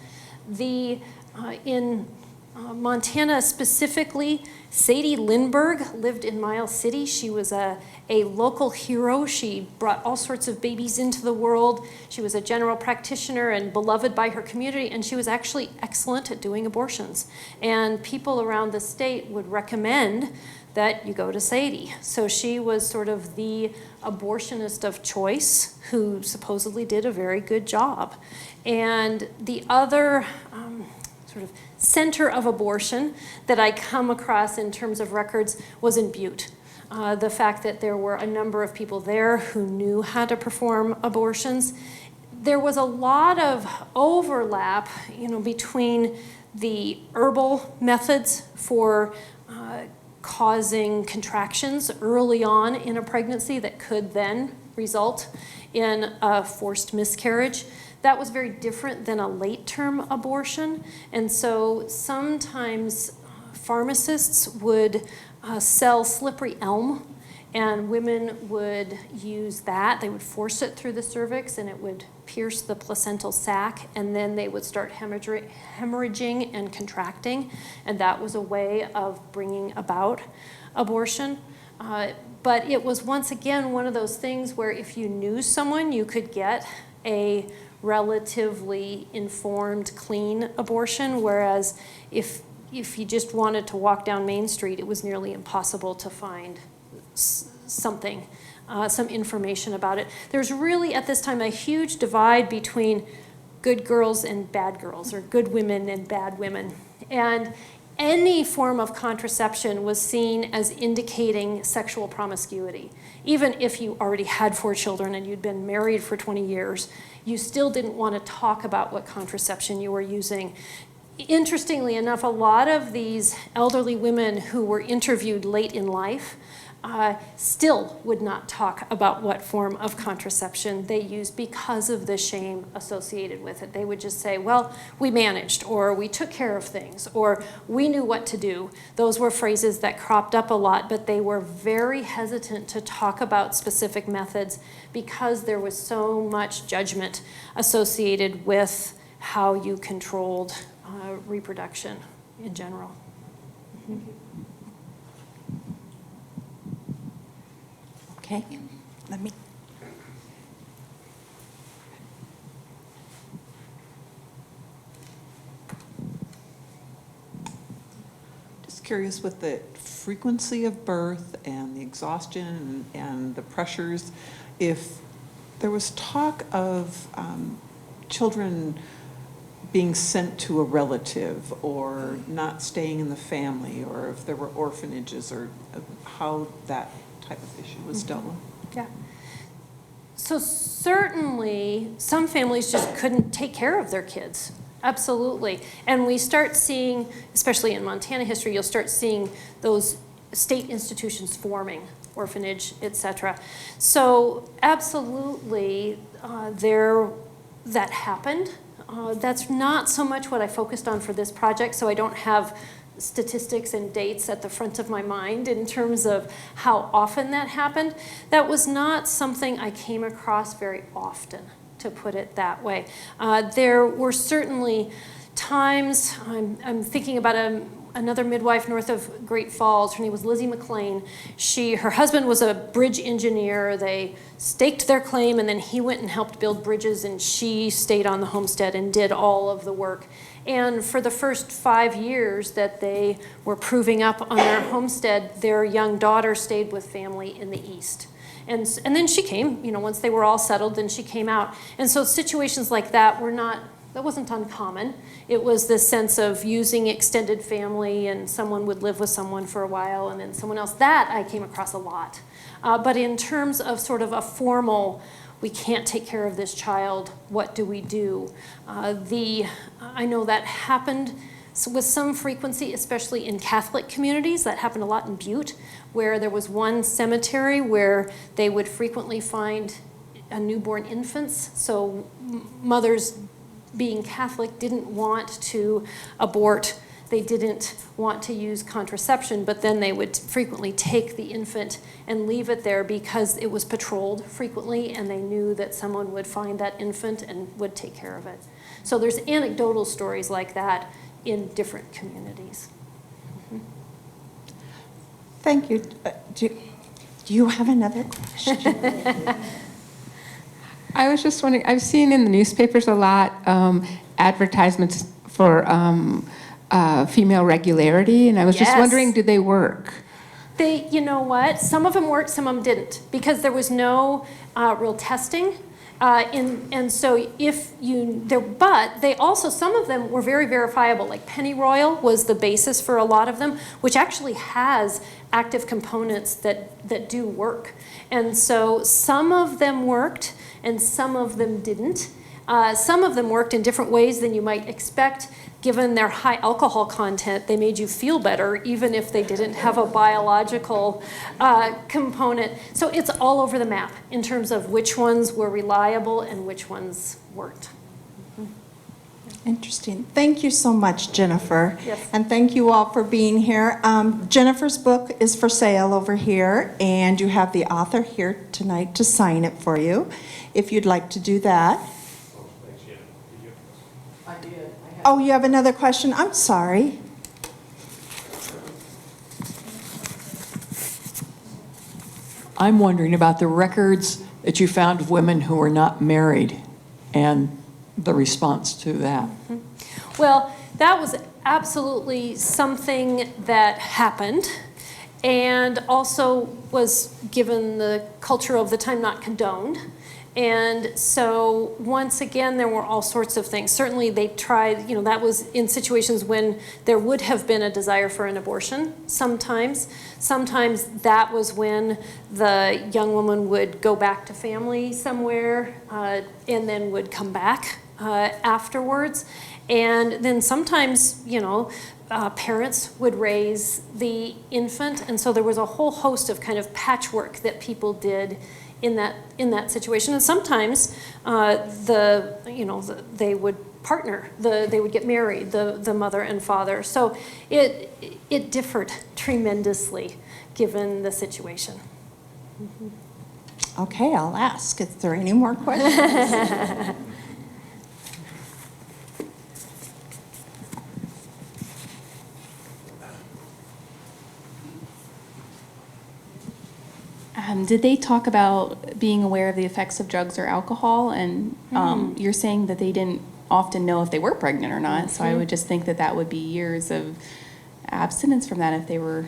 Speaker 2: In Montana specifically, Sadie Lindbergh lived in Miles City. She was a local hero. She brought all sorts of babies into the world. She was a general practitioner and beloved by her community, and she was actually excellent at doing abortions. And people around the state would recommend that you go to Sadie. So she was sort of the abortionist of choice who supposedly did a very good job. And the other sort of center of abortion that I come across in terms of records was in Butte. The fact that there were a number of people there who knew how to perform abortions. There was a lot of overlap, between the herbal methods for causing contractions early on in a pregnancy that could then result in a forced miscarriage. That was very different than a late-term abortion. And so sometimes pharmacists would sell slippery elm, and women would use that. They would force it through the cervix, and it would pierce the placental sac, and then they would start hemorrhaging and contracting, and that was a way of bringing about abortion. But it was, once again, one of those things where if you knew someone, you could get a relatively informed, clean abortion, whereas if you just wanted to walk down Main Street, it was nearly impossible to find something, some information about it. There's really, at this time, a huge divide between good girls and bad girls, or good women and bad women. And any form of contraception was seen as indicating sexual promiscuity. Even if you already had 4 children and you'd been married for 20 years, you still didn't want to talk about what contraception you were using. Interestingly enough, a lot of these elderly women who were interviewed late in life still would not talk about what form of contraception they used because of the shame associated with it. They would just say, well, we managed, or we took care of things, or we knew what to do. Those were phrases that cropped up a lot, but they were very hesitant to talk about specific methods because there was so much judgment associated with how you controlled reproduction in general.
Speaker 1: Okay, let me.
Speaker 9: Just curious, with the frequency of birth and the exhaustion and the pressures, if there was talk of children being sent to a relative or not staying in the family, or if there were orphanages, or how that type of issue was dealt with.
Speaker 2: Yeah. So certainly some families just couldn't take care of their kids. Absolutely. And we start seeing, especially in Montana history, you'll start seeing those state institutions forming, orphanage, etc. So absolutely that happened. That's not so much what I focused on for this project, so I don't have statistics and dates at the front of my mind in terms of how often that happened. That was not something I came across very often, to put it that way. There were certainly times, I'm thinking about another midwife north of Great Falls. Her name was Lizzie McLean. Her husband was a bridge engineer. They staked their claim, and then he went and helped build bridges, and she stayed on the homestead and did all of the work. And for the first 5 years that they were proving up on their homestead, their young daughter stayed with family in the east. And then she came, once they were all settled, then she came out. And so situations like that wasn't uncommon. It was this sense of using extended family, and someone would live with someone for a while and then someone else. That I came across a lot. But in terms of sort of a formal, we can't take care of this child, what do we do? I know that happened with some frequency, especially in Catholic communities. That happened a lot in Butte, where there was one cemetery where they would frequently find newborn infants. So mothers, being Catholic, didn't want to abort. They didn't want to use contraception, but then they would frequently take the infant and leave it there because it was patrolled frequently, and they knew that someone would find that infant and would take care of it. So there's anecdotal stories like that in different communities.
Speaker 1: Thank you. Do you have another question?
Speaker 6: I was just wondering, I've seen in the newspapers a lot advertisements for female regularity, and I was just
Speaker 2: Yes.
Speaker 6: wondering, do they work?
Speaker 2: You know what? Some of them worked, some of them didn't, because there was no real testing. And so but they also, some of them were very verifiable, like pennyroyal was the basis for a lot of them, which actually has active components that do work. And so some of them worked and some of them didn't. Some of them worked in different ways than you might expect. Given their high alcohol content, they made you feel better, even if they didn't have a biological component. So it's all over the map in terms of which ones were reliable and which ones weren't.
Speaker 1: Interesting. Thank you so much, Jennifer.
Speaker 2: Yes.
Speaker 1: And thank you all for being here. Jennifer's book is for sale over here, and you have the author here tonight to sign it for you, if you'd like to do that. Oh, you have another question? I'm sorry.
Speaker 3: I'm wondering about the records that you found of women who were not married and the response to that.
Speaker 2: Well, that was absolutely something that happened and also was, given the culture of the time, not condoned. And so once again, there were all sorts of things. Certainly they tried, that was in situations when there would have been a desire for an abortion sometimes. Sometimes that was when the young woman would go back to family somewhere and then would come back afterwards. And then sometimes, parents would raise the infant. And so there was a whole host of kind of patchwork that people did in that situation. And sometimes they would partner, they would get married, the mother and father. So it differed tremendously given the situation.
Speaker 1: Okay, I'll ask. Is there any more questions?
Speaker 10: Did they talk about being aware of the effects of drugs or alcohol? And you're saying that they didn't often know if they were pregnant or not. So I would just think that would be years of abstinence from that if they were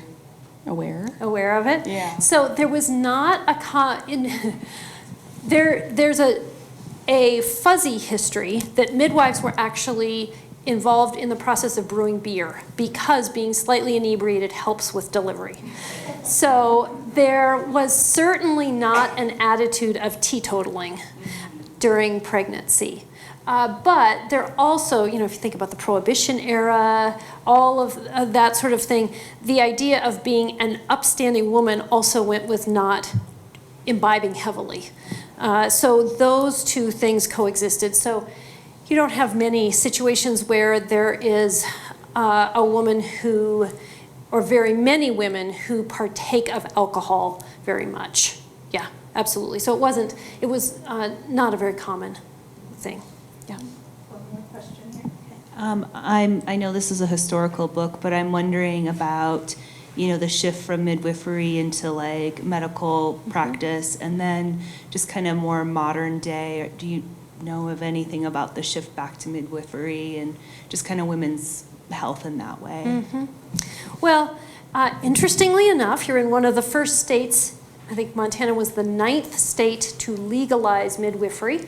Speaker 10: aware.
Speaker 2: Aware of it?
Speaker 10: Yeah.
Speaker 2: So there was not there's a fuzzy history that midwives were actually involved in the process of brewing beer because being slightly inebriated helps with delivery. So there was certainly not an attitude of teetotaling during pregnancy. But there also, if you think about the Prohibition era, all of that sort of thing, the idea of being an upstanding woman also went with not imbibing heavily. So those two things coexisted. So you don't have many situations where there is a woman or very many women who partake of alcohol very much. Yeah, absolutely. So it was not a very common thing. Yeah.
Speaker 1: One more question here.
Speaker 11: I know this is a historical book, but I'm wondering about, the shift from midwifery into like medical practice, and then just kind of more modern day. Do you know of anything about the shift back to midwifery and just kind of women's health in that way?
Speaker 2: Mm-hmm. Well, interestingly enough, you're in one of the first states. I think Montana was the 9th state to legalize midwifery.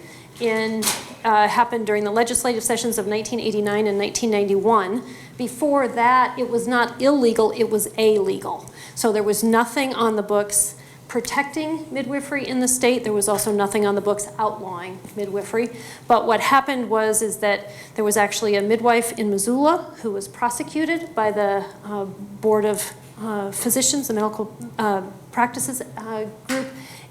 Speaker 2: Happened during the legislative sessions of 1989 and 1991. Before that, it was not illegal, it was illegal. So there was nothing on the books protecting midwifery in the state. There was also nothing on the books outlawing midwifery. But what happened is that there was actually a midwife in Missoula who was prosecuted by the Board of Physicians, the Medical Practices group,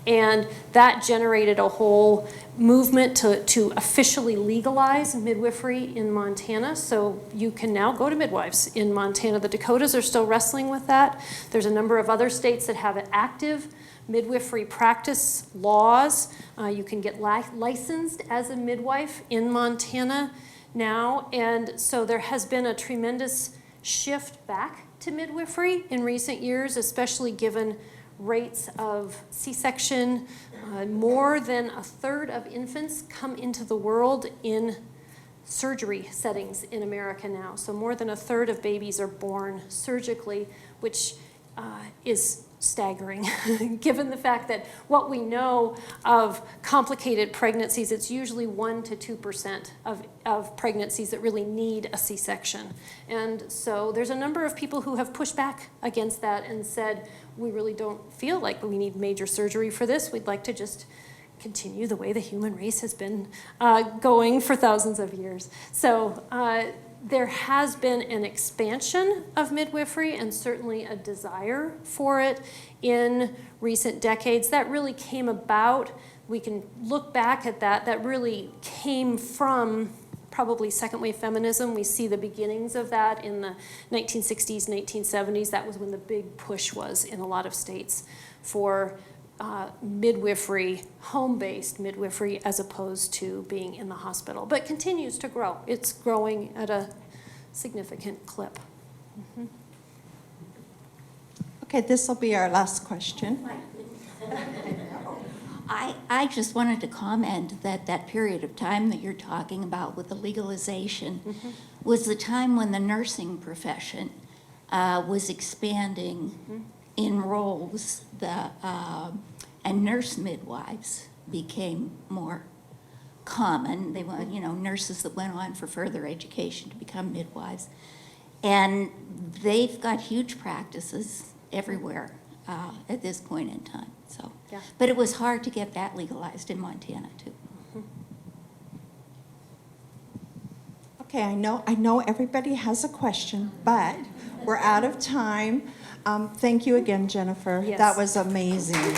Speaker 2: and that generated a whole movement to officially legalize midwifery in Montana. So you can now go to midwives in Montana. The Dakotas are still wrestling with that. There's a number of other states that have active midwifery practice laws. You can get licensed as a midwife in Montana now. And so there has been a tremendous shift back to midwifery in recent years, especially given rates of C-section. More than a third of infants come into the world in surgery settings in America now. So more than a third of babies are born surgically, which is staggering, given the fact that what we know of complicated pregnancies, it's usually 1% to 2% of pregnancies that really need a C-section. And so there's a number of people who have pushed back against that and said, we really don't feel like we need major surgery for this. We'd like to just continue the way the human race has been going for thousands of years. So there has been an expansion of midwifery and certainly a desire for it in recent decades. That really came about, we can look back at that, that really came from probably second wave feminism. We see the beginnings of that in the 1960s, 1970s. That was when the big push was in a lot of states for midwifery, home-based midwifery, as opposed to being in the hospital, but continues to grow. It's growing at a significant clip. Mm-hmm.
Speaker 1: Okay, this will be our last question.
Speaker 5: I just wanted to comment that that period of time that you're talking about with the legalization was the time when the nursing profession was expanding in roles. And nurse midwives became more common. They were, nurses that went on for further education to become midwives. And they've got huge practices everywhere at this point in time. So,
Speaker 2: Yeah.
Speaker 5: But it was hard to get that legalized in Montana too.
Speaker 1: Okay, I know everybody has a question, but we're out of time. Thank you again, Jennifer.
Speaker 2: Yes.
Speaker 1: That was amazing.